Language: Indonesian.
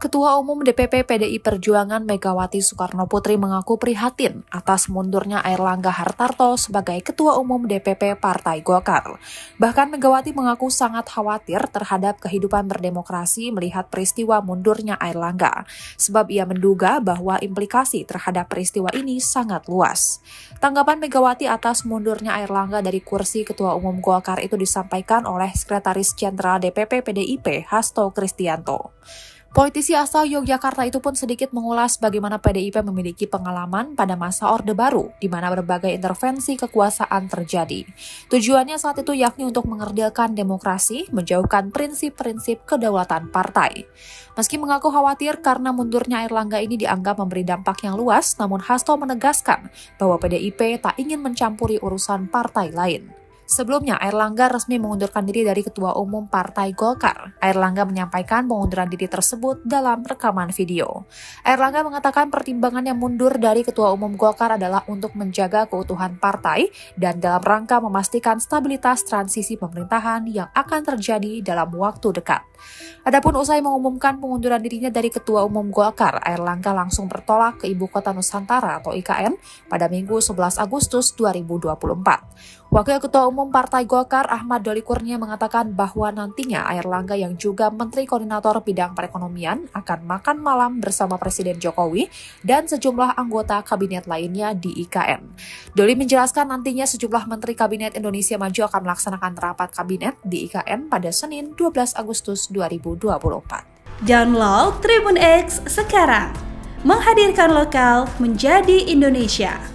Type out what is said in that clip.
Ketua Umum DPP PDI Perjuangan Megawati Soekarnoputri mengaku prihatin atas mundurnya Airlangga Hartarto sebagai Ketua Umum DPP Partai Golkar. Bahkan Megawati mengaku sangat khawatir terhadap kehidupan berdemokrasi melihat peristiwa mundurnya Airlangga, sebab ia menduga bahwa implikasi terhadap peristiwa ini sangat luas. Tanggapan Megawati atas mundurnya Airlangga dari kursi Ketua Umum Golkar itu disampaikan oleh Sekretaris Jenderal DPP PDIP Hasto Kristianto. Politisi asal Yogyakarta itu pun sedikit mengulas bagaimana PDIP memiliki pengalaman pada masa Orde Baru, di mana berbagai intervensi kekuasaan terjadi. Tujuannya saat itu yakni untuk mengerdilkan demokrasi, menjauhkan prinsip-prinsip kedaulatan partai. Meski mengaku khawatir karena mundurnya Airlangga ini dianggap memberi dampak yang luas, namun Hasto menegaskan bahwa PDIP tak ingin mencampuri urusan partai lain. Sebelumnya, Airlangga resmi mengundurkan diri dari Ketua Umum Partai Golkar. Airlangga menyampaikan pengunduran diri tersebut dalam rekaman video. Airlangga mengatakan pertimbangannya mundur dari Ketua Umum Golkar adalah untuk menjaga keutuhan partai dan dalam rangka memastikan stabilitas transisi pemerintahan yang akan terjadi dalam waktu dekat. Adapun usai mengumumkan pengunduran dirinya dari Ketua Umum Golkar, Airlangga langsung bertolak ke Ibu Kota Nusantara atau IKN pada Minggu 11 Agustus 2024. Wakil Ketua Umum Partai Golkar Ahmad Doli Kurnia mengatakan bahwa nantinya Airlangga yang juga Menteri Koordinator Bidang Perekonomian akan makan malam bersama Presiden Jokowi dan sejumlah anggota kabinet lainnya di IKN. Doli menjelaskan nantinya sejumlah Menteri Kabinet Indonesia Maju akan melaksanakan rapat kabinet di IKN pada Senin 12 Agustus 2024. Download Tribun X sekarang, menghadirkan lokal menjadi Indonesia.